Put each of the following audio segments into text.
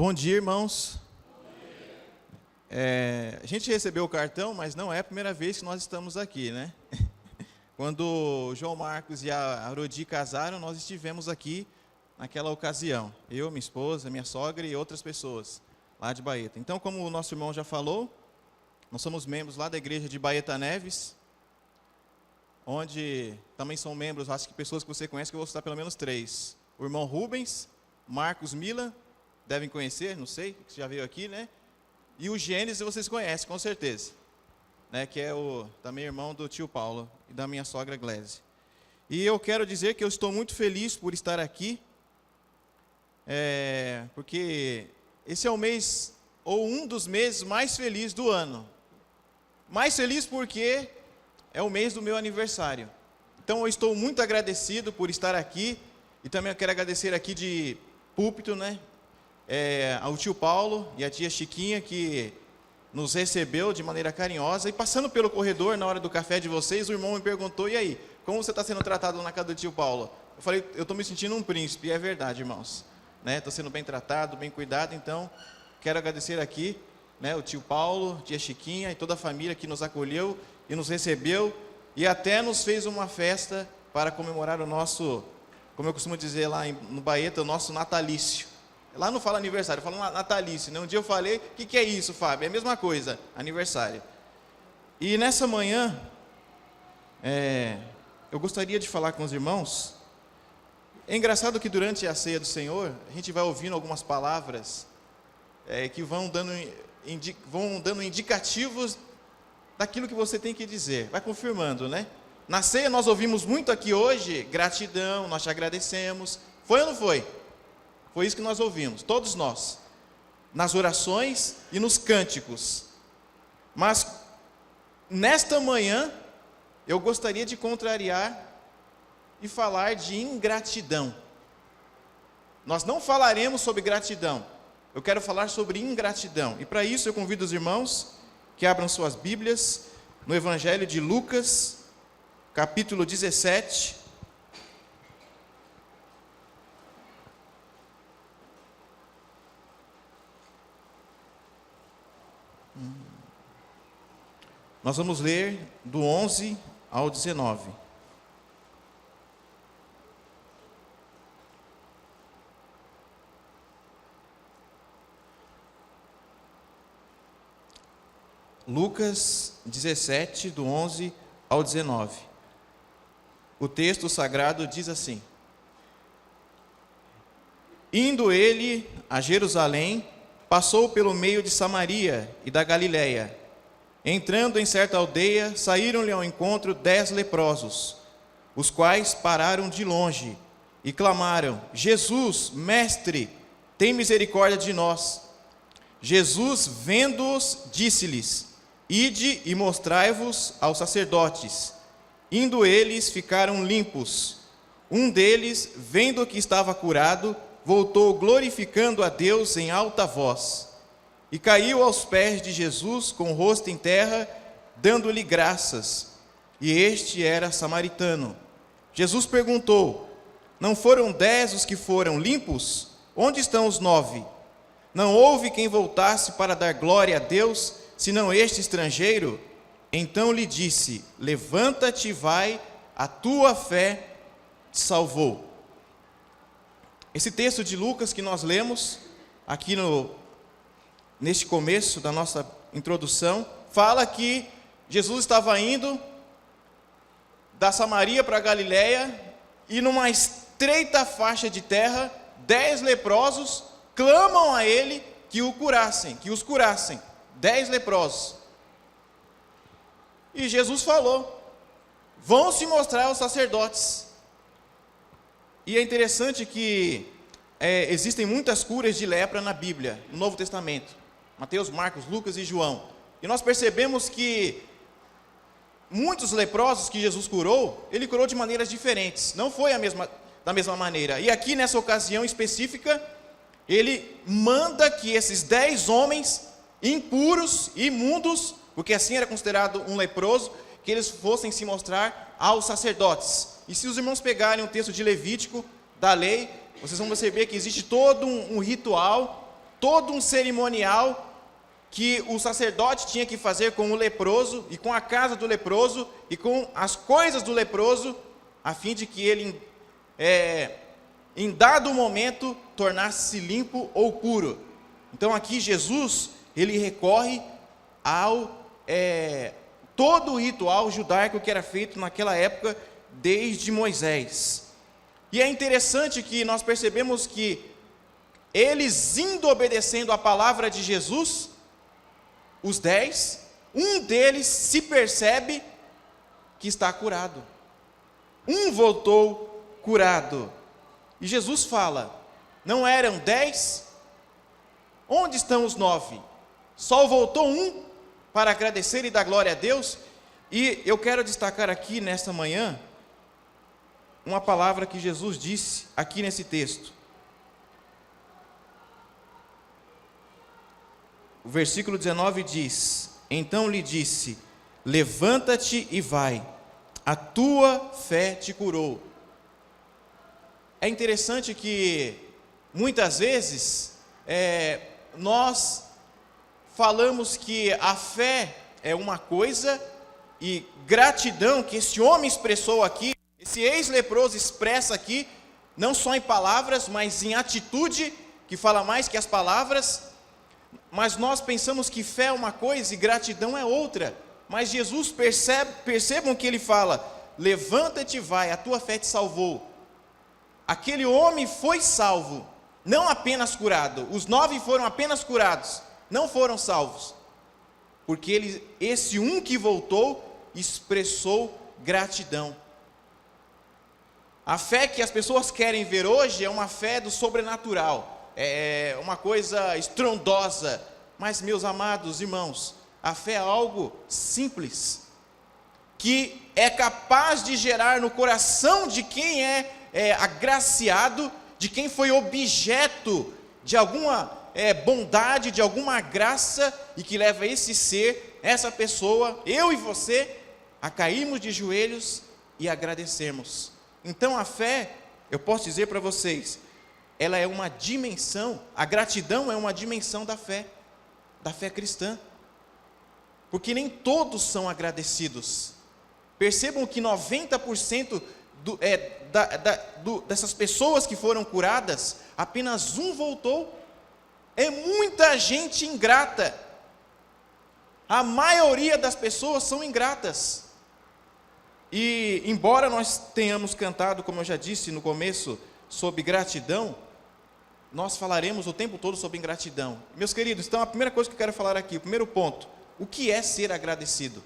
Bom dia, irmãos. A gente recebeu o cartão, mas não é a primeira vez que nós estamos aqui, né? Quando o João Marcos e a Arodi casaram, nós estivemos aqui naquela ocasião. Eu, minha esposa, minha sogra e outras pessoas lá de Baeta. Então, como o nosso irmão já falou, nós somos membros lá da igreja de Baeta Neves, onde também são membros, acho que pessoas que você conhece, que eu vou citar pelo menos 3. O irmão Rubens, Marcos Mila, devem conhecer, não sei, que já veio aqui, né? E o Gênesis vocês conhecem, com certeza, né? Que é também irmão do tio Paulo e da minha sogra Glésia. E eu quero dizer que eu estou muito feliz por estar aqui, porque esse é o mês, ou um dos meses mais felizes do ano. Mais feliz porque é o mês do meu aniversário. Então eu estou muito agradecido por estar aqui, e também eu quero agradecer aqui de púlpito, né? Ao tio Paulo e à tia Chiquinha, que nos recebeu de maneira carinhosa. E passando pelo corredor, na hora do café de vocês, o irmão me perguntou: e aí, como você está sendo tratado na casa do tio Paulo? Eu falei: eu estou me sentindo um príncipe. E é verdade, irmãos, né? Estou sendo bem tratado, bem cuidado. Então, quero agradecer aqui, né, o tio Paulo, tia Chiquinha e toda a família que nos acolheu e nos recebeu, e até nos fez uma festa para comemorar o nosso, como eu costumo dizer lá no Baeta, o nosso natalício. Lá não fala aniversário, fala natalício, né? Um dia eu falei: o que é isso, Fábio? É a mesma coisa, aniversário. E nessa manhã, eu gostaria de falar com os irmãos. É engraçado que durante a ceia do Senhor, a gente vai ouvindo algumas palavras que vão dando indicativos daquilo que você tem que dizer. Vai confirmando, né? Na ceia nós ouvimos muito aqui hoje: gratidão, nós te agradecemos. Foi ou não foi? Foi isso que nós ouvimos, todos nós, nas orações e nos cânticos. Mas, nesta manhã, eu gostaria de contrariar e falar de ingratidão. Nós não falaremos sobre gratidão, eu quero falar sobre ingratidão. E para isso eu convido os irmãos que abram suas Bíblias no Evangelho de Lucas, capítulo 17. Nós vamos ler do 11 ao 19. Lucas 17, do 11 ao 19. O texto sagrado diz assim: Indo ele a Jerusalém, passou pelo meio de Samaria e da Galiléia. Entrando em certa aldeia, saíram-lhe ao encontro 10 leprosos, os quais pararam de longe e clamaram: Jesus, mestre, tem misericórdia de nós. Jesus, vendo-os, disse-lhes: Ide e mostrai-vos aos sacerdotes. Indo eles, ficaram limpos. Um deles, vendo que estava curado, voltou glorificando a Deus em alta voz. E caiu aos pés de Jesus com o rosto em terra, dando-lhe graças. E este era samaritano. Jesus perguntou: Não foram 10 os que foram limpos? Onde estão os 9? Não houve quem voltasse para dar glória a Deus, senão este estrangeiro? Então lhe disse: Levanta-te e vai, a tua fé te salvou. Esse texto de Lucas que nós lemos aqui neste começo da nossa introdução, fala que Jesus estava indo da Samaria para a Galiléia, e numa estreita faixa de terra, 10 leprosos clamam a ele que os curassem. 10 leprosos. E Jesus falou: vão se mostrar aos sacerdotes. E é interessante que existem muitas curas de lepra na Bíblia, no Novo Testamento. Mateus, Marcos, Lucas e João. E nós percebemos que muitos leprosos que Jesus curou, ele curou de maneiras diferentes. Não foi da mesma maneira. E aqui nessa ocasião específica, ele manda que esses 10 homens impuros, imundos, porque assim era considerado um leproso, que eles fossem se mostrar aos sacerdotes. E se os irmãos pegarem um texto de Levítico, da lei, vocês vão perceber que existe todo um ritual todo um cerimonial que o sacerdote tinha que fazer com o leproso, e com a casa do leproso, e com as coisas do leproso, a fim de que ele, em dado momento, tornasse-se limpo ou puro. Então aqui Jesus, ele recorre ao todo o ritual judaico que era feito naquela época, desde Moisés. E é interessante que nós percebemos que eles indo obedecendo a palavra de Jesus, os 10, um deles se percebe que está curado. Um voltou curado. E Jesus fala: não eram 10? Onde estão os 9? Só voltou um para agradecer e dar glória a Deus. E eu quero destacar aqui nesta manhã uma palavra que Jesus disse aqui nesse texto. O versículo 19 diz: então lhe disse: levanta-te e vai, a tua fé te curou. É interessante que muitas vezes nós falamos que a fé é uma coisa, e gratidão que esse homem expressou aqui, esse ex-leproso expressa aqui, não só em palavras, mas em atitude, que fala mais que as palavras. Mas nós pensamos que fé é uma coisa e gratidão é outra. Mas Jesus, percebam que ele fala: levanta-te e vai, a tua fé te salvou. Aquele homem foi salvo, não apenas curado. Os 9 foram apenas curados, não foram salvos. Porque esse um que voltou expressou gratidão. A fé que as pessoas querem ver hoje é uma fé do sobrenatural. É uma coisa estrondosa, mas, meus amados irmãos, a fé é algo simples, que é capaz de gerar no coração de quem é agraciado, de quem foi objeto de alguma bondade, de alguma graça, e que leva esse ser, essa pessoa, eu e você, a cairmos de joelhos e agradecermos. Então a fé, eu posso dizer para vocês, ela é uma dimensão, a gratidão é uma dimensão da fé cristã, porque nem todos são agradecidos. Percebam que 90% dessas pessoas que foram curadas, apenas um voltou. É muita gente ingrata, a maioria das pessoas são ingratas. E embora nós tenhamos cantado, como eu já disse no começo, sobre gratidão, nós falaremos o tempo todo sobre ingratidão. Meus queridos, então a primeira coisa que eu quero falar aqui, o primeiro ponto: o que é ser agradecido?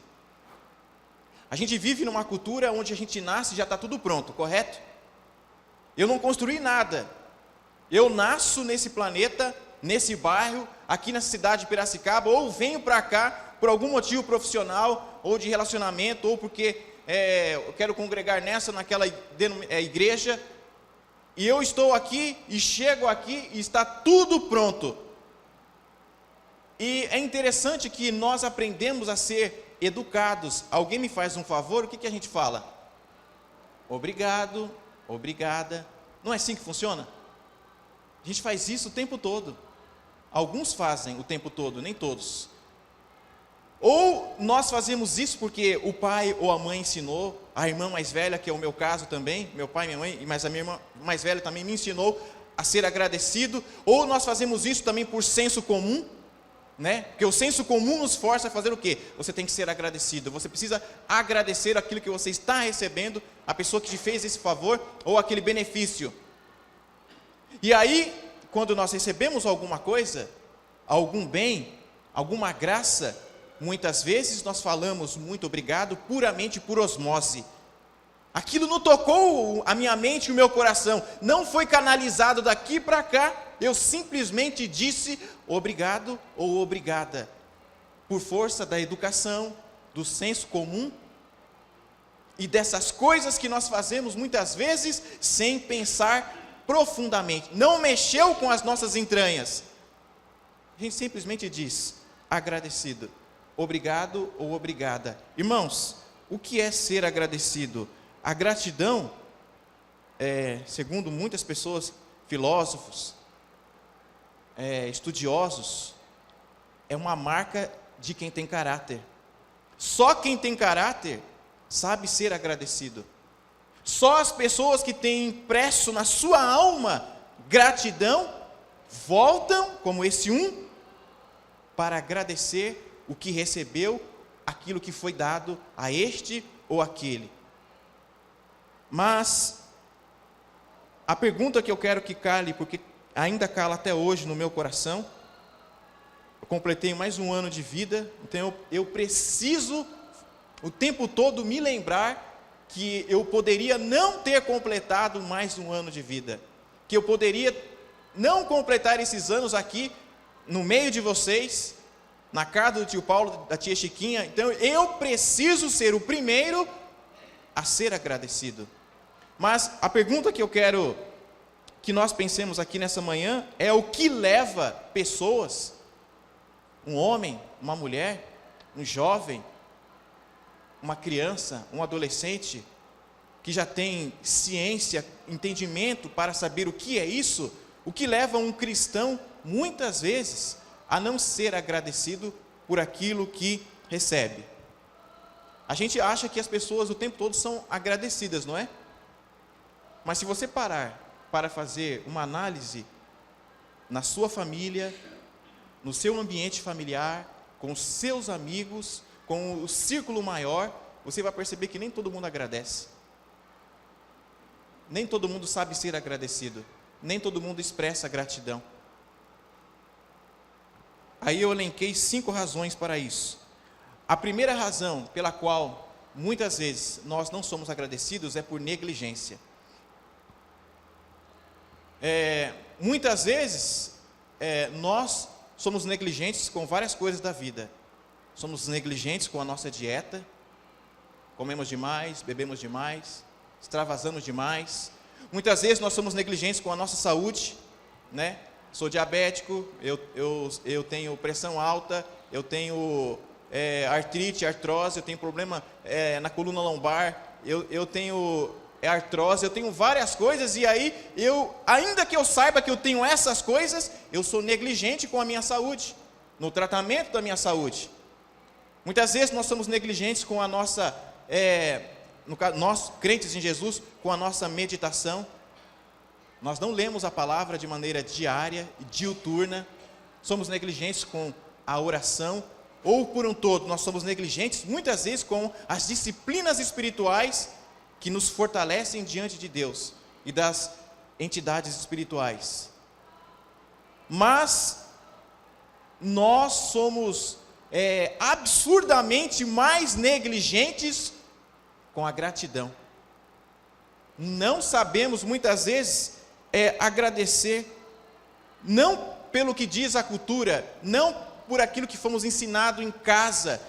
A gente vive numa cultura onde a gente nasce e já está tudo pronto, correto? Eu não construí nada, eu nasço nesse planeta, nesse bairro, aqui na cidade de Piracicaba, ou venho para cá por algum motivo profissional, ou de relacionamento, ou porque eu quero congregar naquela igreja, e eu estou aqui, e chego aqui, e está tudo pronto. E é interessante que nós aprendemos a ser educados. Alguém me faz um favor, o que a gente fala? Obrigado, obrigada. Não é assim que funciona? A gente faz isso o tempo todo. Alguns fazem o tempo todo, nem todos. Ou nós fazemos isso porque o pai ou a mãe ensinou, a irmã mais velha, que é o meu caso também, meu pai e minha mãe, mas a minha irmã mais velha também me ensinou a ser agradecido. Ou nós fazemos isso também por senso comum, né? Porque o senso comum nos força a fazer o quê? Você tem que ser agradecido, você precisa agradecer aquilo que você está recebendo, a pessoa que te fez esse favor, ou aquele benefício. E aí, quando nós recebemos alguma coisa, algum bem, alguma graça, muitas vezes nós falamos muito obrigado puramente por osmose. Aquilo não tocou a minha mente e o meu coração, não foi canalizado daqui para cá, eu simplesmente disse obrigado ou obrigada, por força da educação, do senso comum, e dessas coisas que nós fazemos muitas vezes sem pensar profundamente, não mexeu com as nossas entranhas, a gente simplesmente diz agradecido, obrigado ou obrigada. Irmãos, o que é ser agradecido? A gratidão, segundo muitas pessoas, filósofos, estudiosos, é uma marca de quem tem caráter. Só quem tem caráter sabe ser agradecido. Só as pessoas que têm impresso na sua alma gratidão, voltam, como esse para agradecer o que recebeu, aquilo que foi dado a este ou aquele. Mas a pergunta que eu quero que cale, porque ainda cala até hoje no meu coração, eu completei mais um ano de vida, então eu preciso o tempo todo me lembrar que eu poderia não ter completado mais um ano de vida, que eu poderia não completar esses anos aqui, no meio de vocês, na casa do tio Paulo, da tia Chiquinha. Então eu preciso ser o primeiro a ser agradecido. Mas a pergunta que eu quero que nós pensemos aqui nessa manhã é: o que leva pessoas, um homem, uma mulher, um jovem, uma criança, um adolescente, que já tem ciência, entendimento para saber o que é isso, o que leva um cristão, muitas vezes, a não ser agradecido por aquilo que recebe? A gente acha que as pessoas o tempo todo são agradecidas, não é? Mas se você parar para fazer uma análise na sua família, no seu ambiente familiar, com os seus amigos, com o círculo maior, você vai perceber que nem todo mundo agradece. Nem todo mundo sabe ser agradecido. Nem todo mundo expressa gratidão. Aí eu elenquei 5 razões para isso. A primeira razão pela qual muitas vezes nós não somos agradecidos é por negligência. Muitas vezes nós somos negligentes com várias coisas da vida. Somos negligentes com a nossa dieta, comemos demais, bebemos demais, extravasamos demais. Muitas vezes nós somos negligentes com a nossa saúde, né? Sou diabético, eu tenho pressão alta, eu tenho artrite, artrose, eu tenho problema na coluna lombar, eu tenho artrose, eu tenho várias coisas, e aí, ainda que eu saiba que eu tenho essas coisas, eu sou negligente com a minha saúde, no tratamento da minha saúde. Muitas vezes nós somos negligentes com a nossa, nós crentes em Jesus, com a nossa meditação. Nós não lemos a palavra de maneira diária e diuturna, somos negligentes com a oração, ou por um todo, nós somos negligentes muitas vezes com as disciplinas espirituais que nos fortalecem diante de Deus e das entidades espirituais. Mas nós somos absurdamente mais negligentes com a gratidão. Não sabemos muitas vezes agradecer, não pelo que diz a cultura, não por aquilo que fomos ensinados em casa,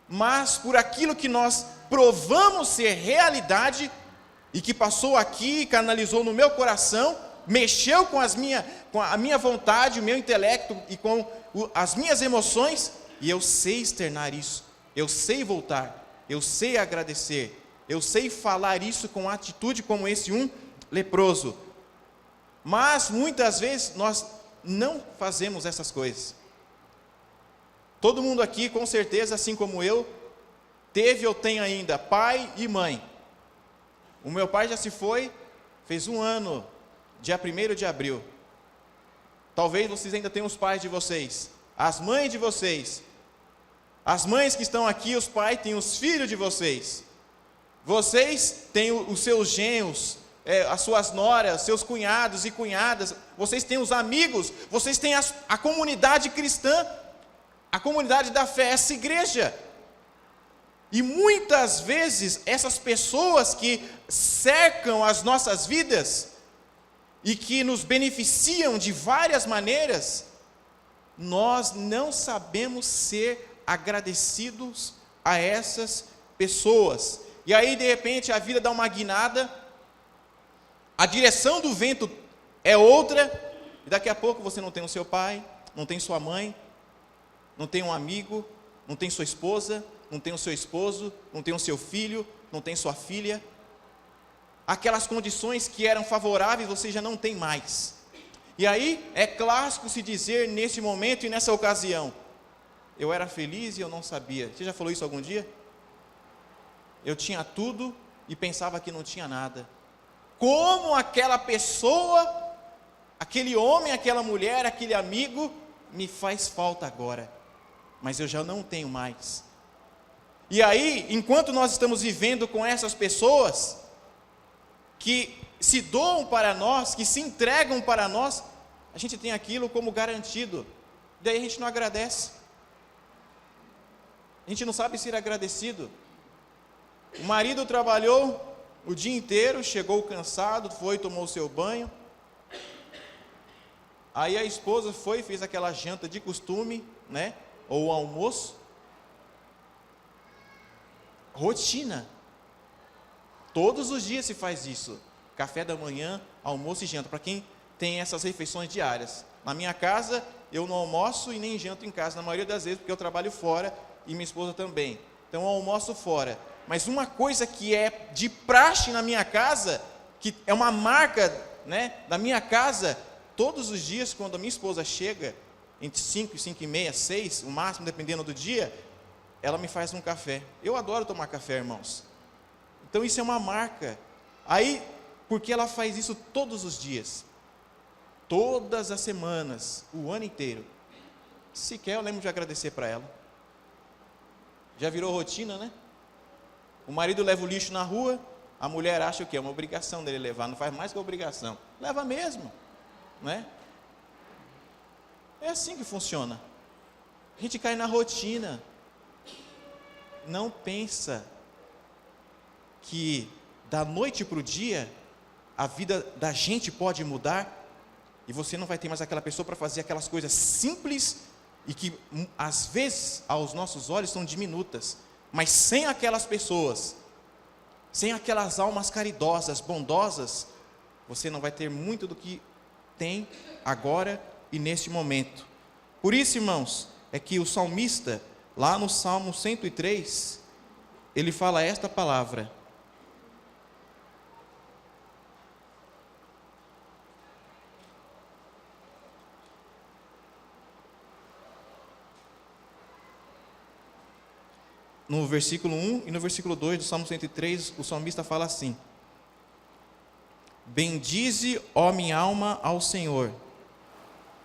mas por aquilo que nós provamos ser realidade e que passou aqui, canalizou no meu coração, mexeu com a minha vontade, o meu intelecto e com as minhas emoções, e eu sei externar isso, eu sei voltar, eu sei agradecer, eu sei falar isso com atitude como esse leproso. Mas muitas vezes nós não fazemos essas coisas. Todo mundo aqui, com certeza, assim como eu, teve ou tem ainda pai e mãe. O meu pai já se foi, fez 1 ano, dia 1º de abril. Talvez vocês ainda tenham os pais de vocês, as mães de vocês, as mães que estão aqui, os pais têm os filhos de vocês. Vocês têm os seus genros, as suas noras, seus cunhados e cunhadas, vocês têm os amigos, vocês têm a comunidade cristã, a comunidade da fé, essa igreja. E muitas vezes essas pessoas que cercam as nossas vidas e que nos beneficiam de várias maneiras, nós não sabemos ser agradecidos a essas pessoas. E aí de repente a vida dá uma guinada, a direção do vento é outra, e daqui a pouco você não tem o seu pai, não tem sua mãe, não tem um amigo, não tem sua esposa, não tem o seu esposo, não tem o seu filho, não tem sua filha. Aquelas condições que eram favoráveis você já não tem mais. E aí é clássico se dizer nesse momento e nessa ocasião: eu era feliz e eu não sabia. Você já falou isso algum dia? Eu tinha tudo e pensava que não tinha nada. Como aquela pessoa, aquele homem, aquela mulher, aquele amigo me faz falta agora, mas eu já não tenho mais. E aí, enquanto nós estamos vivendo com essas pessoas que se doam para nós, que se entregam para nós, a gente tem aquilo como garantido. Daí a gente não agradece. A gente não sabe ser agradecido. O marido trabalhou o dia inteiro, chegou cansado, foi, tomou o seu banho. Aí a esposa foi, fez aquela janta de costume, né? Ou o almoço. Rotina. Todos os dias se faz isso. Café da manhã, almoço e janta, para quem tem essas refeições diárias. Na minha casa, eu não almoço e nem janto em casa, na maioria das vezes, porque eu trabalho fora e minha esposa também. Então eu almoço fora. Mas uma coisa que é de praxe na minha casa, que é uma marca, né, da minha casa, todos os dias, quando a minha esposa chega, entre 5 e 5 e meia, 6, o máximo, dependendo do dia, ela me faz um café. Eu adoro tomar café, irmãos. Então isso é uma marca. Aí, porque ela faz isso todos os dias, todas as semanas, o ano inteiro. Sequer eu lembro de agradecer para ela. Já virou rotina, né? O marido leva o lixo na rua, a mulher acha o quê? É uma obrigação dele levar, não faz mais que obrigação. Leva mesmo, né? É assim que funciona. A gente cai na rotina. Não pensa que da noite para o dia a vida da gente pode mudar e você não vai ter mais aquela pessoa para fazer aquelas coisas simples e que às vezes aos nossos olhos são diminutas, mas sem aquelas pessoas, sem aquelas almas caridosas, bondosas, você não vai ter muito do que tem agora e neste momento. Por isso, irmãos, é que o salmista, lá no Salmo 103, ele fala esta palavra: no versículo 1 e no versículo 2 do Salmo 103, o salmista fala assim: bendize, ó minha alma, ao Senhor.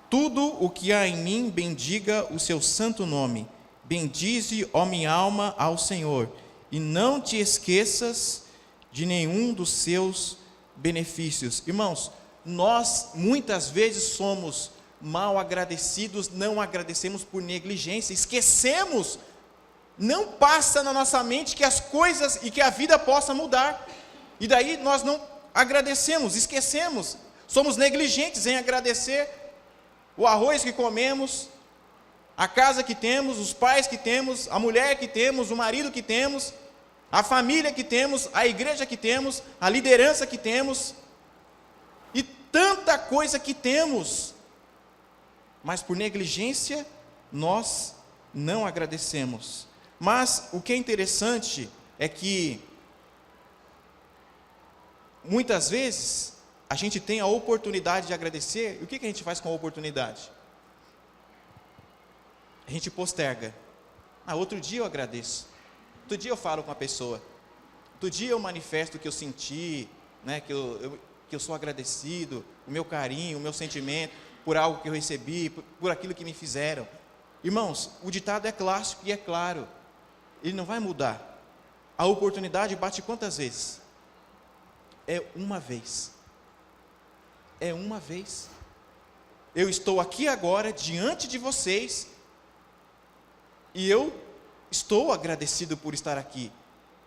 Tudo o que há em mim, bendiga o seu santo nome. Bendize, ó minha alma, ao Senhor, e não te esqueças de nenhum dos seus benefícios. Irmãos, nós muitas vezes somos mal agradecidos, não agradecemos por negligência, esquecemos. Não passa na nossa mente que as coisas e que a vida possa mudar. E daí nós não agradecemos, esquecemos. Somos negligentes em agradecer o arroz que comemos, a casa que temos, os pais que temos, a mulher que temos, o marido que temos, a família que temos, a igreja que temos, a liderança que temos, e tanta coisa que temos. Mas por negligência nós não agradecemos. Mas o que é interessante é que muitas vezes a gente tem a oportunidade de agradecer, e o que a gente faz com a oportunidade? A gente posterga. Outro dia eu agradeço, outro dia eu falo com a pessoa, outro dia eu manifesto o que eu senti, né, que eu sou agradecido, o meu carinho, o meu sentimento, por algo que eu recebi, por aquilo que me fizeram. Irmãos, o ditado é clássico e é claro, ele não vai mudar. A oportunidade bate quantas vezes? É uma vez. É uma vez. Eu estou aqui agora, diante de vocês, e eu estou agradecido por estar aqui.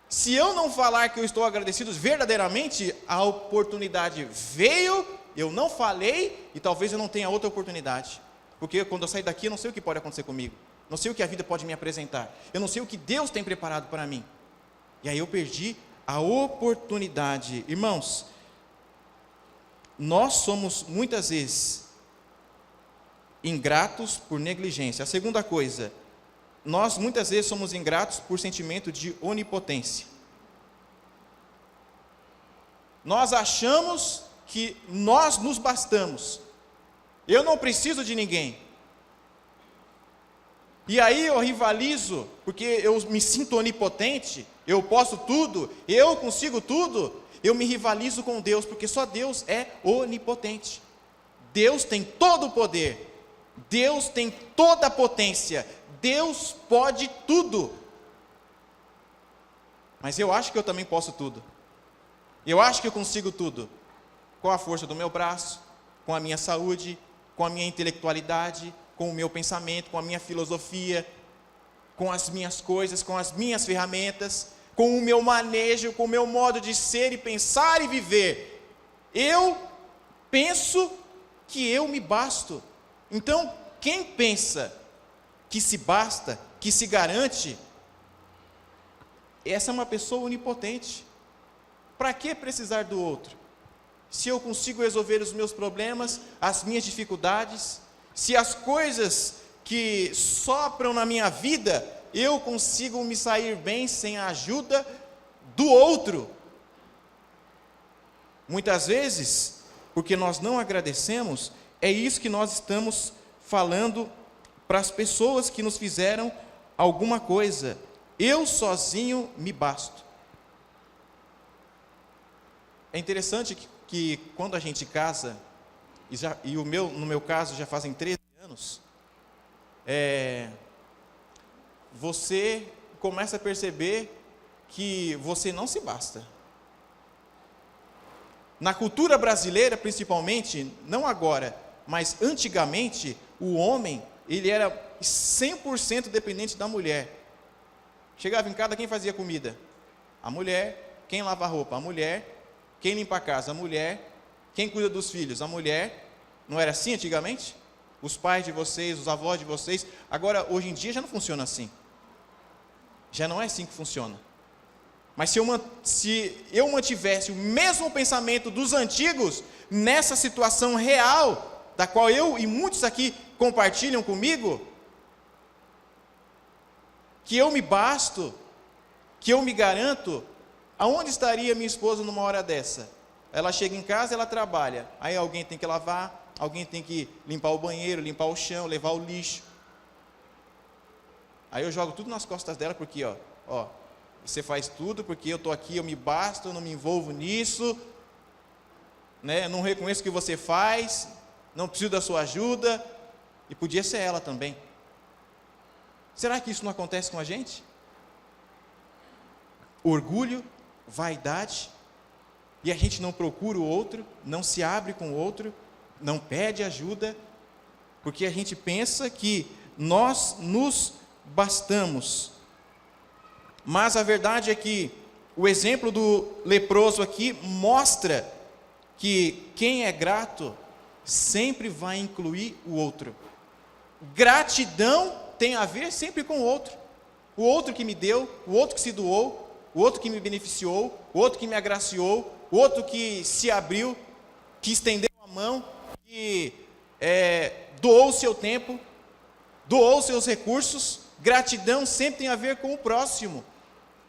Se eu não falar que eu estou agradecido verdadeiramente, a oportunidade veio, eu não falei, e talvez eu não tenha outra oportunidade. Porque quando eu sair daqui, eu não sei o que pode acontecer comigo. Não sei o que a vida pode me apresentar. Eu não sei o que Deus tem preparado para mim. E aí eu perdi a oportunidade. Irmãos, nós somos muitas vezes ingratos por negligência. A segunda coisa, nós muitas vezes somos ingratos por sentimento de onipotência. Nós achamos que nós nos bastamos. Eu não preciso de ninguém. E aí eu rivalizo, porque eu me sinto onipotente, eu posso tudo, eu consigo tudo, eu me rivalizo com Deus, porque só Deus é onipotente. Deus tem todo o poder, Deus tem toda a potência, Deus pode tudo. Mas eu acho que eu também posso tudo. Eu acho que eu consigo tudo. Com a força do meu braço, com a minha saúde, com a minha intelectualidade, com o meu pensamento, com a minha filosofia, com as minhas coisas, com as minhas ferramentas, com o meu manejo, com o meu modo de ser e pensar e viver. Eu penso que eu me basto. Então, quem pensa que se basta, que se garante, essa é uma pessoa onipotente. Para que precisar do outro? Se eu consigo resolver os meus problemas, as minhas dificuldades, se as coisas que sopram na minha vida, eu consigo me sair bem sem a ajuda do outro. Muitas vezes, porque nós não agradecemos, é isso que nós estamos falando para as pessoas que nos fizeram alguma coisa. Eu sozinho me basto. É interessante que quando a gente casa, no meu caso já fazem 13 anos, você começa a perceber que você não se basta. Na cultura brasileira, principalmente, não agora, mas antigamente, o homem, ele era 100% dependente da mulher. Chegava em casa, quem fazia comida? A mulher. Quem lava a roupa? A mulher. Quem limpa a casa? A mulher. Quem cuida dos filhos? A mulher. Não era assim antigamente? Os pais de vocês, os avós de vocês. Agora, hoje em dia, já não funciona assim. Já não é assim que funciona. Mas se eu mantivesse o mesmo pensamento dos antigos, nessa situação real, da qual eu e muitos aqui compartilham comigo, que eu me basto, que eu me garanto, aonde estaria minha esposa numa hora dessa? Ela chega em casa, ela trabalha, aí alguém tem que lavar, alguém tem que limpar o banheiro, limpar o chão, levar o lixo. Aí eu jogo tudo nas costas dela, porque você faz tudo, porque eu estou aqui, eu me basto, eu não me envolvo nisso, né? Não reconheço o que você faz, não preciso da sua ajuda, e podia ser ela também. Será que isso não acontece com a gente? Orgulho, vaidade, e a gente não procura o outro, não se abre com o outro, não pede ajuda, porque a gente pensa que nós nos bastamos. Mas a verdade é que o exemplo do leproso aqui mostra que quem é grato sempre vai incluir o outro. Gratidão tem a ver sempre com o outro que me deu, o outro que se doou, o outro que me beneficiou, o outro que me agraciou, o outro que se abriu, que estendeu a mão, que doou o seu tempo, doou os seus recursos. Gratidão sempre tem a ver com o próximo.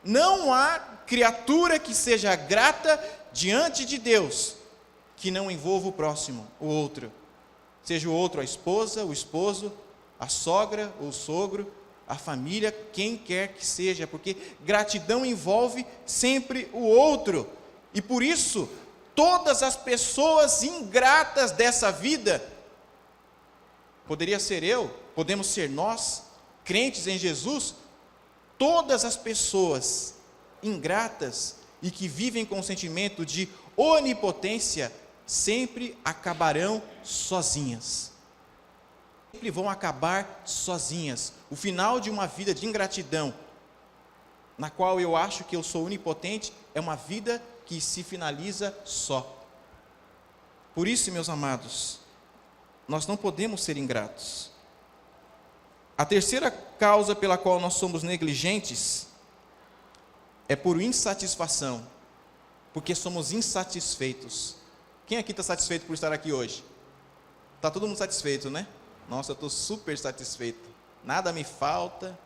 Não há criatura que seja grata diante de Deus que não envolva o próximo, o outro. Seja o outro a esposa, o esposo, a sogra ou o sogro, a família, quem quer que seja, porque gratidão envolve sempre o outro. E por isso, todas as pessoas ingratas dessa vida, poderia ser eu, podemos ser nós, crentes em Jesus, todas as pessoas ingratas e que vivem com o sentimento de onipotência, sempre acabarão sozinhas. Sempre vão acabar sozinhas. O final de uma vida de ingratidão, na qual eu acho que eu sou onipotente, é uma vida que se finaliza só. Por isso, meus amados, nós não podemos ser ingratos. A terceira causa pela qual nós somos negligentes é por insatisfação, porque somos insatisfeitos. Quem aqui está satisfeito por estar aqui hoje? Está todo mundo satisfeito, né? Nossa, eu estou super satisfeito. Nada me falta,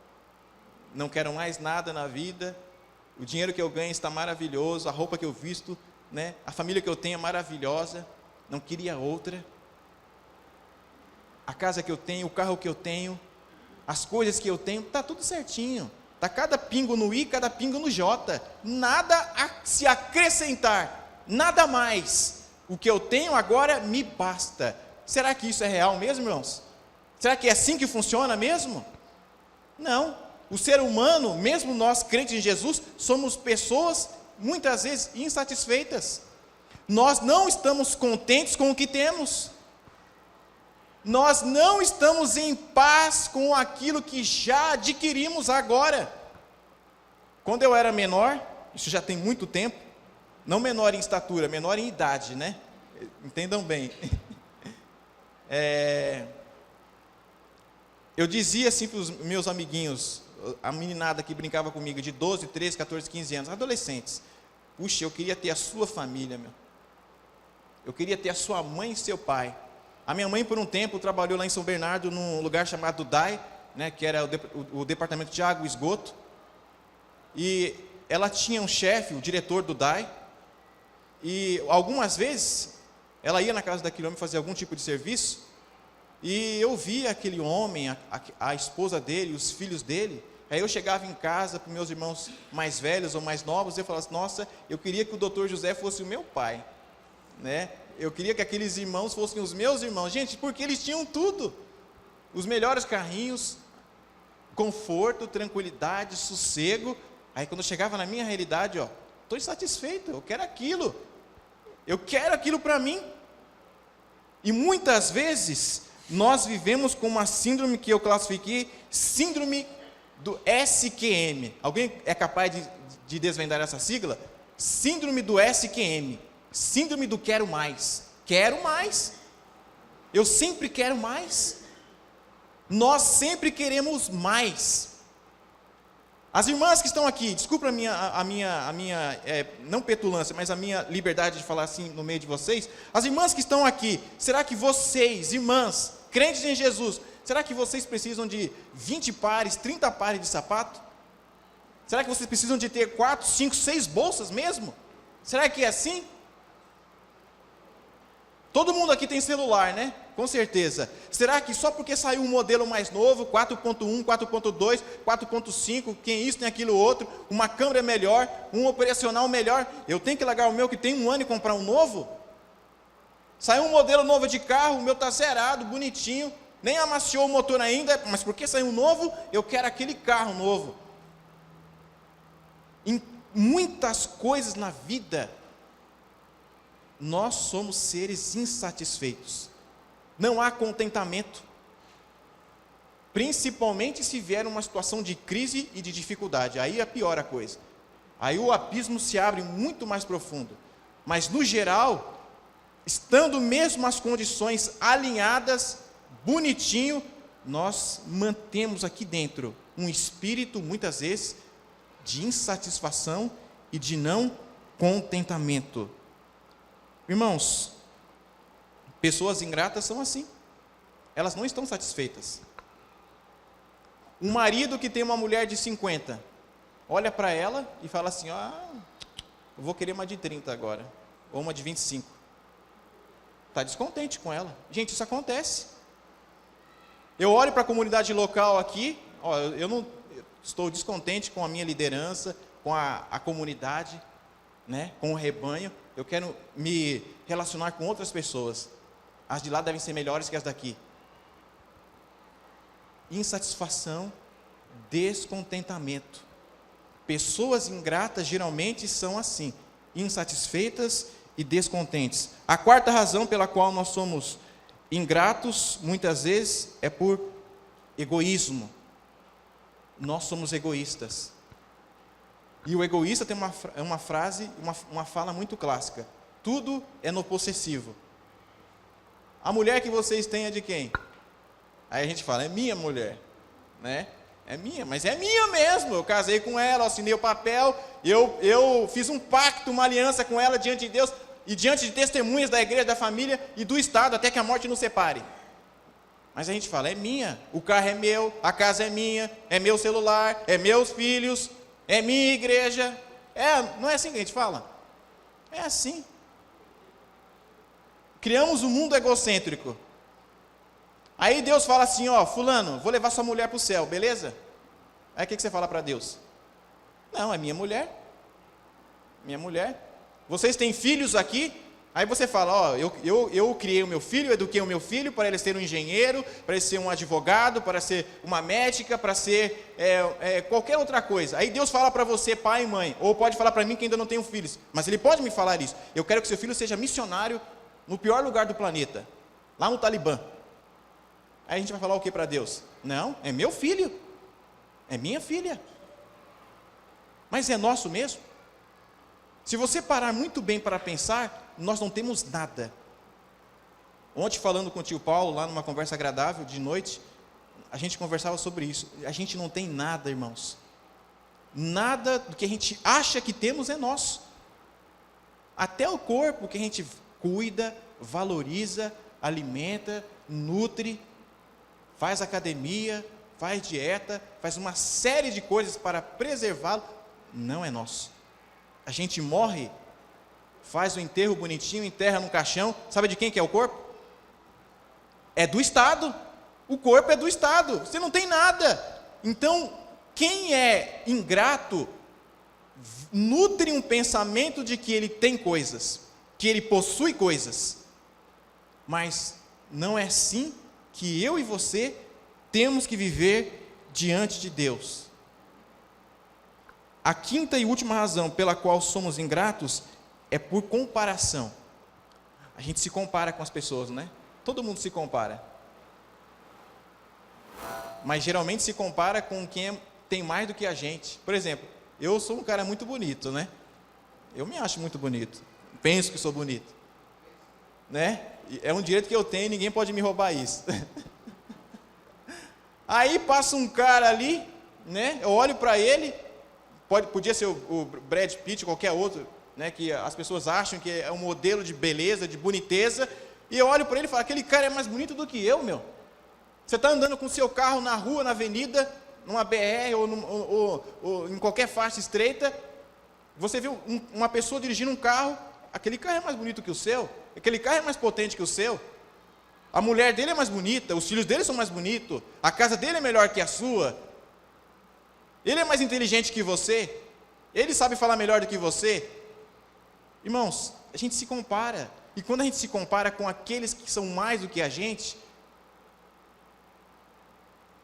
não quero mais nada na vida. O dinheiro que eu ganho está maravilhoso, a roupa que eu visto, né? A família que eu tenho é maravilhosa, não queria outra. a casa que eu tenho, o carro que eu tenho, as coisas que eu tenho, está tudo certinho. Está cada pingo no I, cada pingo no J. Nada a se acrescentar, nada mais. O que eu tenho agora me basta. Será que isso é real mesmo, irmãos? Será que é assim que funciona mesmo? Não. O ser humano, mesmo nós crentes em Jesus, somos pessoas muitas vezes insatisfeitas. Nós não estamos contentes com o que temos. Nós não estamos em paz com aquilo que já adquirimos agora. Quando eu era menor, isso já tem muito tempo, não menor em estatura, menor em idade, né? Entendam bem. Eu dizia assim para os meus amiguinhos, a meninada que brincava comigo de 12, 13, 14, 15 anos, adolescentes. Puxa, eu queria ter a sua família, meu. Eu queria ter a sua mãe e seu pai. A minha mãe, por um tempo, trabalhou lá em São Bernardo, num lugar chamado DAI, né, que era o Departamento de Água e Esgoto. E ela tinha um chefe, o diretor do DAI, e algumas vezes ela ia na casa daquele homem fazer algum tipo de serviço, e eu via aquele homem, a esposa dele, os filhos dele. Aí eu chegava em casa para meus irmãos mais velhos ou mais novos, e eu falava assim, nossa, eu queria que o doutor José fosse o meu pai, né? Eu queria que aqueles irmãos fossem os meus irmãos. Gente, porque eles tinham tudo. Os melhores carrinhos, conforto, tranquilidade, sossego. Aí quando eu chegava na minha realidade, estou insatisfeito, eu quero aquilo. Eu quero aquilo para mim. E muitas vezes, nós vivemos com uma síndrome que eu classifiquei, síndrome do SQM. Alguém é capaz de desvendar essa sigla? Síndrome do SQM. Síndrome do quero mais. Quero mais. Eu sempre quero mais. Nós sempre queremos mais. As irmãs que estão aqui, desculpa a minha não petulância, mas a minha liberdade de falar assim no meio de vocês. As irmãs que estão aqui, será que vocês, irmãs, crentes em Jesus, será que vocês precisam de 20 pares, 30 pares de sapato? Será que vocês precisam de ter 4, 5, 6 bolsas mesmo? Será que é assim? Todo mundo aqui tem celular, né? Com certeza. Será que só porque saiu um modelo mais novo, 4.1, 4.2, 4.5, quem isso, tem aquilo outro, uma câmera melhor, um operacional melhor, eu tenho que largar o meu que tem 1 ano e comprar um novo? Saiu um modelo novo de carro, o meu está zerado, bonitinho, nem amaciou o motor ainda, mas porque saiu um novo, eu quero aquele carro novo. Em muitas coisas na vida, nós somos seres insatisfeitos. Não há contentamento. Principalmente se vier uma situação de crise e de dificuldade. Aí é pior a coisa. Aí o abismo se abre muito mais profundo. Mas no geral, estando mesmo as condições alinhadas, bonitinho, nós mantemos aqui dentro um espírito, muitas vezes, de insatisfação e de não contentamento. Irmãos, pessoas ingratas são assim. Elas não estão satisfeitas. Um marido que tem uma mulher de 50, olha para ela e fala assim, eu vou querer uma de 30 agora, ou uma de 25. Está descontente com ela. Gente, isso acontece. Eu olho para a comunidade local aqui, eu não estou descontente com a minha liderança, com a comunidade, né, com o rebanho. Eu quero me relacionar com outras pessoas. As de lá devem ser melhores que as daqui. Insatisfação, descontentamento. Pessoas ingratas geralmente são assim, insatisfeitas e descontentes. A quarta razão pela qual nós somos ingratos, muitas vezes, é por egoísmo. Nós somos egoístas. E o egoísta tem uma frase, uma fala muito clássica. Tudo é no possessivo. A mulher que vocês têm é de quem? Aí a gente fala, é minha mulher, né? É minha, mas é minha mesmo. Eu casei com ela, assinei o papel, eu fiz um pacto, uma aliança com ela diante de Deus e diante de testemunhas da igreja, da família e do Estado, até que a morte nos separe. Mas a gente fala, é minha, o carro é meu, a casa é minha, é meu celular, é meus filhos, é minha igreja. Não é assim que a gente fala? É assim. Criamos um mundo egocêntrico. Aí Deus fala assim, ó, fulano, vou levar sua mulher para o céu, beleza? Aí o que você fala para Deus? Não, é minha mulher. Minha mulher. Vocês têm filhos aqui? Aí você fala, ó, eu criei o meu filho, eduquei o meu filho para ele ser um engenheiro, para ele ser um advogado, para ser uma médica, para ser qualquer outra coisa. Aí Deus fala para você, pai e mãe, ou pode falar para mim que ainda não tenho filhos, mas Ele pode me falar isso. Eu quero que seu filho seja missionário no pior lugar do planeta, lá no Talibã. Aí a gente vai falar o que para Deus? Não, é meu filho, é minha filha. Mas é nosso mesmo? Se você parar muito bem para pensar, nós não temos nada. Ontem, falando com o tio Paulo, lá numa conversa agradável, de noite, a gente conversava sobre isso. A gente não tem nada, irmãos. Nada do que a gente acha que temos é nosso. Até o corpo que a gente cuida, valoriza, alimenta, nutre, faz academia, faz dieta, faz uma série de coisas para preservá-lo, não é nosso. A gente morre, faz o enterro bonitinho, enterra no caixão. Sabe de quem que é o corpo? É do Estado. O corpo é do Estado. Você não tem nada. Então, quem é ingrato, nutre um pensamento de que ele tem coisas, que ele possui coisas. Mas não é assim que eu e você temos que viver diante de Deus. A quinta e última razão pela qual somos ingratos é por comparação. A gente se compara com as pessoas, né? Todo mundo se compara. Mas geralmente se compara com quem tem mais do que a gente. Por exemplo, eu sou um cara muito bonito, né? Eu me acho muito bonito. Penso que sou bonito. Né? É um direito que eu tenho e ninguém pode me roubar isso. Aí passa um cara ali, né? Eu olho para ele. Podia ser o Brad Pitt, qualquer outro, né, que as pessoas acham que é um modelo de beleza, de boniteza, e eu olho para ele e falo, aquele cara é mais bonito do que eu, meu. Você está andando com o seu carro na rua, na avenida, numa BR ou em qualquer faixa estreita, você vê uma pessoa dirigindo um carro, aquele carro é mais bonito que o seu, aquele carro é mais potente que o seu, a mulher dele é mais bonita, os filhos dele são mais bonitos, a casa dele é melhor que a sua, ele é mais inteligente que você, ele sabe falar melhor do que você. Irmãos, a gente se compara, e quando a gente se compara com aqueles que são mais do que a gente,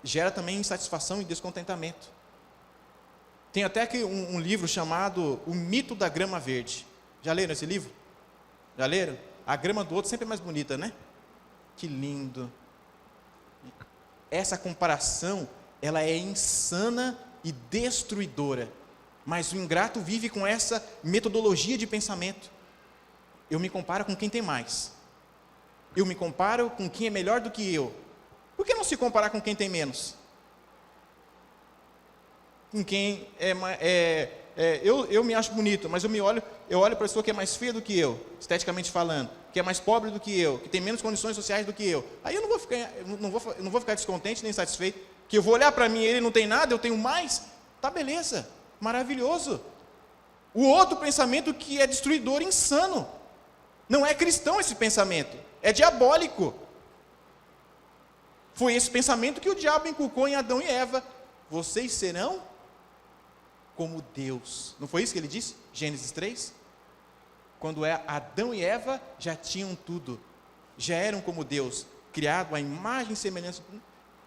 gera também insatisfação e descontentamento. Tem até aqui um livro chamado O Mito da Grama Verde. Já leram esse livro? Já leram? A grama do outro sempre é mais bonita, né? Que lindo. Essa comparação, ela é insana e destruidora. Mas o ingrato vive com essa metodologia de pensamento. Eu me comparo com quem tem mais. Eu me comparo com quem é melhor do que eu. Por que não se comparar com quem tem menos? Com quem eu me acho bonito, mas eu olho para a pessoa que é mais feia do que eu, esteticamente falando, que é mais pobre do que eu, que tem menos condições sociais do que eu. Aí eu não vou ficar descontente nem satisfeito, que eu vou olhar para mim, ele não tem nada, eu tenho mais. Tá, beleza, maravilhoso. O outro pensamento que é destruidor, insano. Não é cristão esse pensamento, é diabólico. Foi esse pensamento que o diabo inculcou em Adão e Eva. Vocês serão como Deus. Não foi isso que ele disse? Gênesis 3? Quando Adão e Eva já tinham tudo. Já eram como Deus. Criado à imagem e semelhança.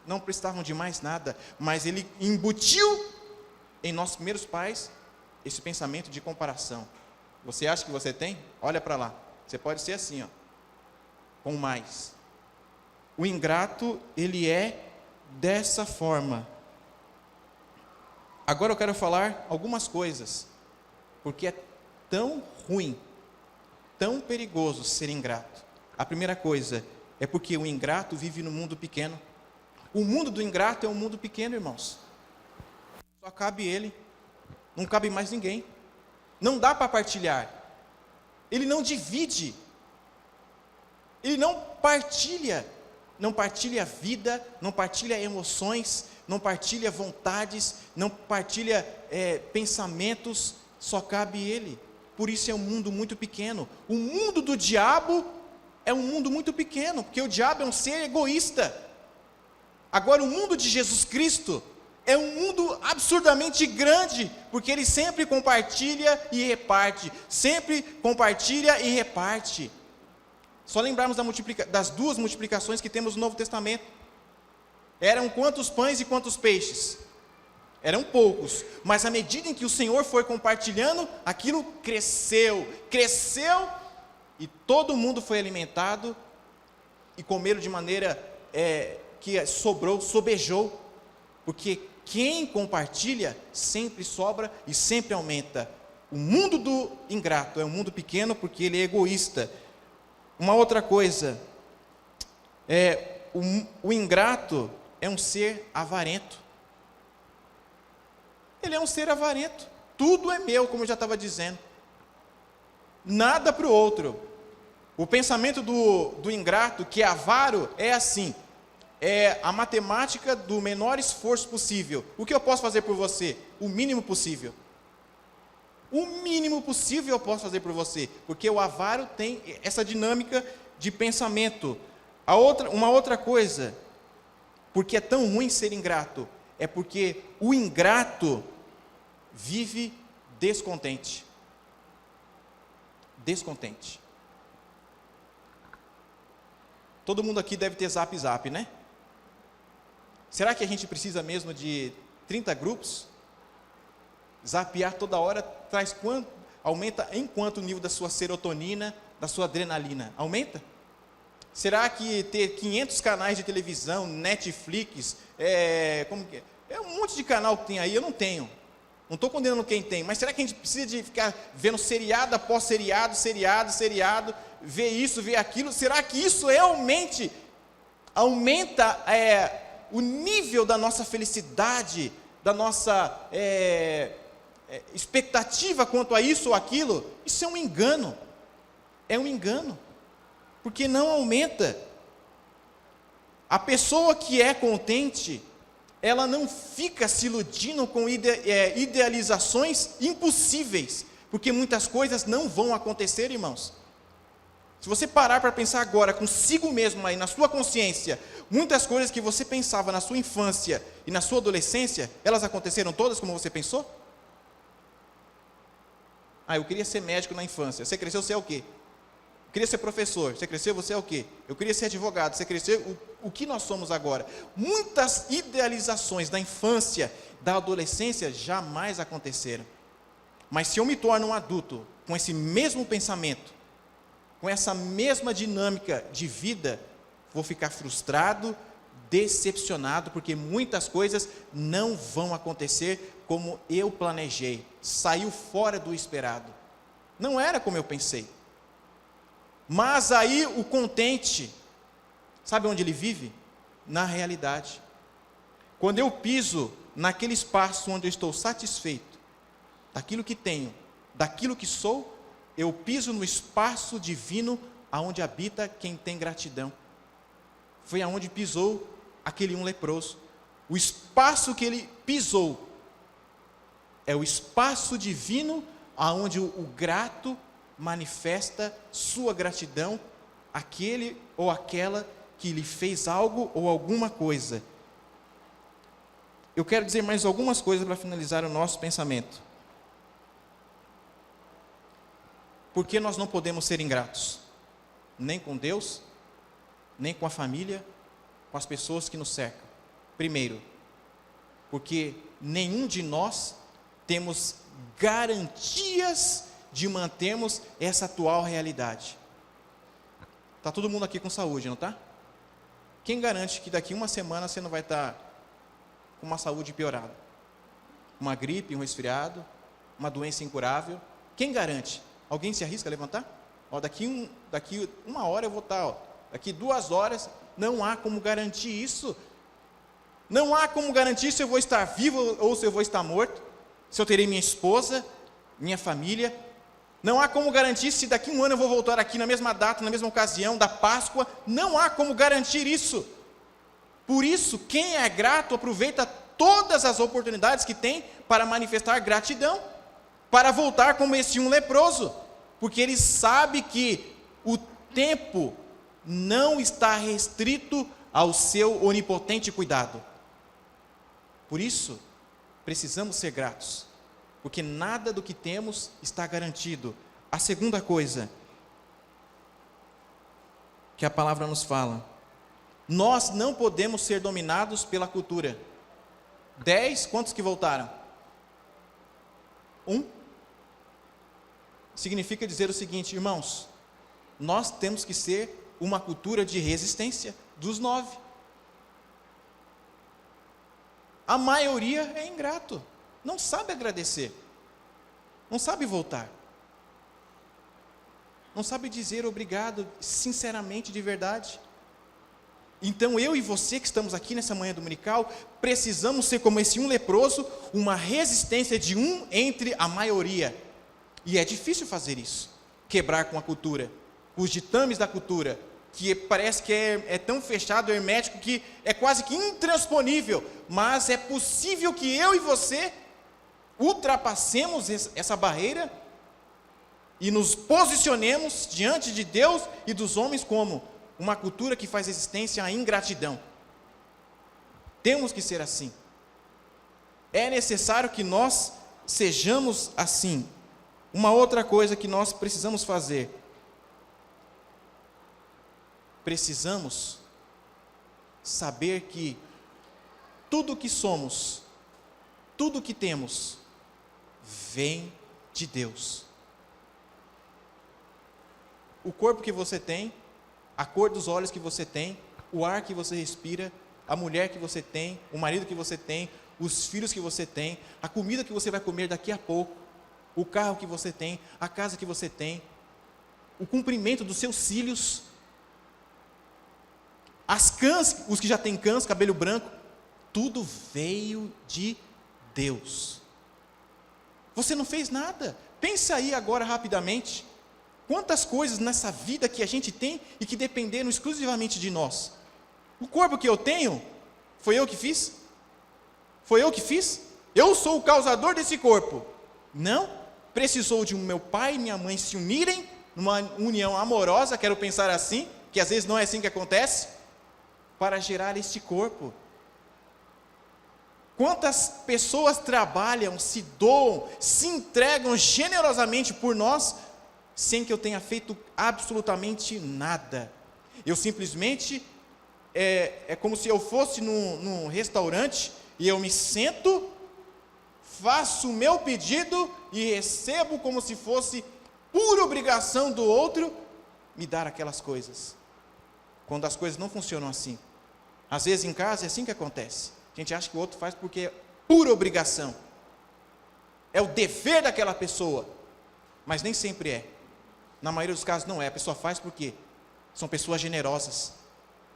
Não precisavam de mais nada. Mas ele embutiu em nossos primeiros pais esse pensamento de comparação. Você acha que você tem? Olha para lá. Você pode ser assim, ó, com mais. O ingrato, ele é dessa forma. Agora eu quero falar algumas coisas, porque é tão ruim, tão perigoso ser ingrato. A primeira coisa é porque o ingrato vive no mundo pequeno. O mundo do ingrato é um mundo pequeno, irmãos. Só cabe ele, não cabe mais ninguém. Não dá para partilhar. Ele não divide. Ele não partilha. Não partilha vida, não partilha emoções, não partilha vontades, não partilha pensamentos, só cabe ele. Por isso é um mundo muito pequeno. O mundo do diabo é um mundo muito pequeno, porque o diabo é um ser egoísta. Agora, o mundo de Jesus Cristo é um mundo absurdamente grande, porque ele sempre compartilha e reparte, sempre compartilha e reparte. Só lembrarmos das 2 multiplicações que temos no Novo Testamento. Eram quantos pães e quantos peixes? Eram poucos, mas à medida em que o Senhor foi compartilhando, aquilo cresceu, e todo mundo foi alimentado, e comeram de maneira que sobejou, porque quem compartilha sempre sobra e sempre aumenta. O mundo do ingrato é um mundo pequeno porque ele é egoísta. Uma outra coisa, o ingrato é um ser avarento. Ele é um ser avarento. Tudo é meu, como eu já estava dizendo. Nada para o outro. O pensamento do ingrato, que é avaro, é assim: é a matemática do menor esforço possível. O que eu posso fazer por você? O mínimo possível. O mínimo possível eu posso fazer por você, porque o avaro tem essa dinâmica de pensamento. Uma outra coisa, porque é tão ruim ser ingrato, é porque o ingrato vive descontente. Descontente. Todo mundo aqui deve ter zap, né? Será que a gente precisa mesmo de 30 grupos? Zapear toda hora aumenta em quanto o nível da sua serotonina, da sua adrenalina? Aumenta? Será que ter 500 canais de televisão, Netflix, um monte de canal que tem aí, eu não tenho. Não estou condenando quem tem, mas será que a gente precisa de ficar vendo seriado após seriado, ver isso, ver aquilo? Será que isso realmente aumenta o nível da nossa felicidade, da nossa expectativa quanto a isso ou aquilo? Isso é um engano. É um engano. Porque não aumenta. A pessoa que é contente, ela não fica se iludindo com idealizações impossíveis, porque muitas coisas não vão acontecer, irmãos. Se você parar para pensar agora consigo mesmo aí na sua consciência, muitas coisas que você pensava na sua infância e na sua adolescência, elas aconteceram todas como você pensou? Eu queria ser médico na infância. Você cresceu, você é o quê? Eu queria ser professor. Você cresceu, você é o quê? Eu queria ser advogado. Você cresceu, o que nós somos agora? Muitas idealizações da infância, da adolescência, jamais aconteceram. Mas se eu me torno um adulto com esse mesmo pensamento, com essa mesma dinâmica de vida, vou ficar frustrado, decepcionado, porque muitas coisas não vão acontecer como eu planejei. Saiu fora do esperado. Não era como eu pensei. Mas aí o contente, sabe onde ele vive? Na realidade. Quando eu piso naquele espaço onde eu estou satisfeito, daquilo que tenho, daquilo que sou, eu piso no espaço divino aonde habita quem tem gratidão. Foi aonde pisou aquele leproso. O espaço que ele pisou é o espaço divino aonde o grato manifesta sua gratidão àquele ou àquela que lhe fez algo ou alguma coisa. Eu quero dizer mais algumas coisas para finalizar o nosso pensamento. Por que nós não podemos ser ingratos? Nem com Deus, nem com a família, com as pessoas que nos cercam. Primeiro, porque nenhum de nós temos garantias de mantermos essa atual realidade. Está todo mundo aqui com saúde, não está? Quem garante que daqui uma semana você não vai estar com uma saúde piorada? Uma gripe, um resfriado, uma doença incurável? Quem garante? Alguém se arrisca a levantar? Daqui uma hora eu vou estar, daqui 2 horas, não há como garantir isso. Não há como garantir se eu vou estar vivo ou se eu vou estar morto, se eu terei minha esposa, minha família. Não há como garantir se daqui 1 ano eu vou voltar aqui na mesma data, na mesma ocasião da Páscoa. Não há como garantir isso. Por isso, quem é grato aproveita todas as oportunidades que tem para manifestar gratidão, para voltar como esse leproso, porque ele sabe que o tempo não está restrito ao seu onipotente cuidado. Por isso, precisamos ser gratos, porque nada do que temos está garantido. A segunda coisa que a palavra nos fala: nós não podemos ser dominados pela cultura. 10, quantos que voltaram? 1. Significa dizer o seguinte, irmãos, nós temos que ser uma cultura de resistência dos 9. A maioria é ingrato, não sabe agradecer, não sabe voltar, não sabe dizer obrigado sinceramente, de verdade. Então eu e você que estamos aqui nessa manhã dominical, precisamos ser como esse um leproso, uma resistência de um entre a maioria. E é difícil fazer isso, quebrar com a cultura, os ditames da cultura, que parece que é tão fechado, hermético, que é quase que intransponível, mas é possível que eu e você ultrapassemos essa barreira e nos posicionemos diante de Deus e dos homens como uma cultura que faz resistência à ingratidão. Temos que ser assim. É necessário que nós sejamos assim. Uma outra coisa que nós precisamos fazer: precisamos saber que tudo que somos, tudo que temos, vem de Deus. O corpo que você tem, a cor dos olhos que você tem, o ar que você respira, a mulher que você tem, o marido que você tem, os filhos que você tem, a comida que você vai comer daqui a pouco, o carro que você tem, a casa que você tem, o comprimento dos seus cílios, as cãs, os que já têm cãs, cabelo branco, tudo veio de Deus. Você não fez nada. Pensa aí agora rapidamente. Quantas coisas nessa vida que a gente tem e que dependeram exclusivamente de nós. O corpo que eu tenho, foi eu que fiz? Foi eu que fiz? Eu sou o causador desse corpo. Não, precisou de meu pai e minha mãe se unirem, numa união amorosa, quero pensar assim, que às vezes não é assim que acontece, para gerar este corpo. Quantas pessoas trabalham, se doam, se entregam generosamente por nós, sem que eu tenha feito absolutamente nada. Eu simplesmente, é como se eu fosse num restaurante, e eu me sento, faço o meu pedido, e recebo como se fosse pura obrigação do outro, me dar aquelas coisas. Quando as coisas não funcionam assim. Às vezes em casa é assim que acontece. A gente acha que o outro faz porque é pura obrigação. É o dever daquela pessoa. Mas nem sempre é. Na maioria dos casos não é. A pessoa faz porque são pessoas generosas.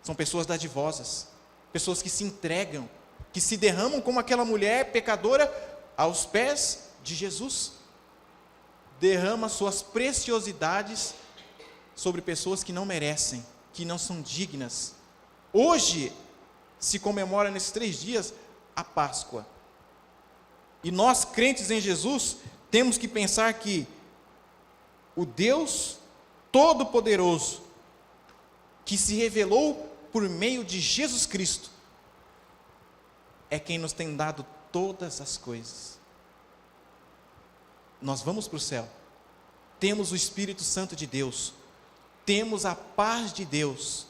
São pessoas dadivosas. Pessoas que se entregam. Que se derramam como aquela mulher pecadora aos pés de Jesus. Derrama suas preciosidades sobre pessoas que não merecem, que não são dignas. Hoje se comemora nesses 3 dias a Páscoa. E nós, crentes em Jesus, temos que pensar que o Deus Todo-Poderoso, que se revelou por meio de Jesus Cristo, é quem nos tem dado todas as coisas. Nós vamos para o céu, temos o Espírito Santo de Deus, temos a paz de Deus,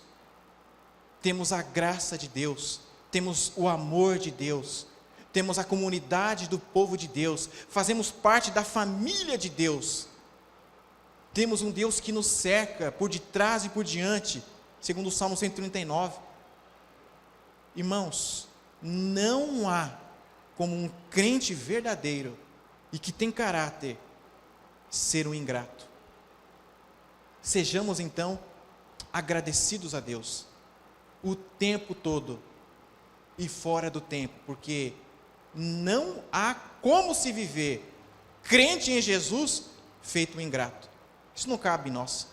temos a graça de Deus, temos o amor de Deus, temos a comunidade do povo de Deus, fazemos parte da família de Deus, temos um Deus que nos cerca por detrás e por diante, segundo o Salmo 139. Irmãos, não há como um crente verdadeiro e que tem caráter ser um ingrato. Sejamos então agradecidos a Deus o tempo todo e fora do tempo, porque não há como se viver crente em Jesus feito um ingrato. Isso não cabe em nós,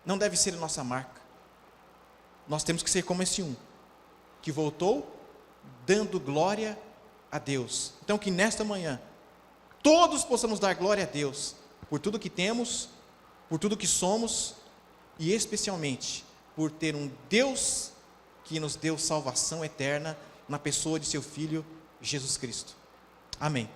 não deve ser a nossa marca. Nós temos que ser como esse um que voltou dando glória a Deus. Então que nesta manhã todos possamos dar glória a Deus por tudo que temos, por tudo que somos, e especialmente por ter um Deus que nos deu salvação eterna na pessoa de seu Filho, Jesus Cristo. Amém.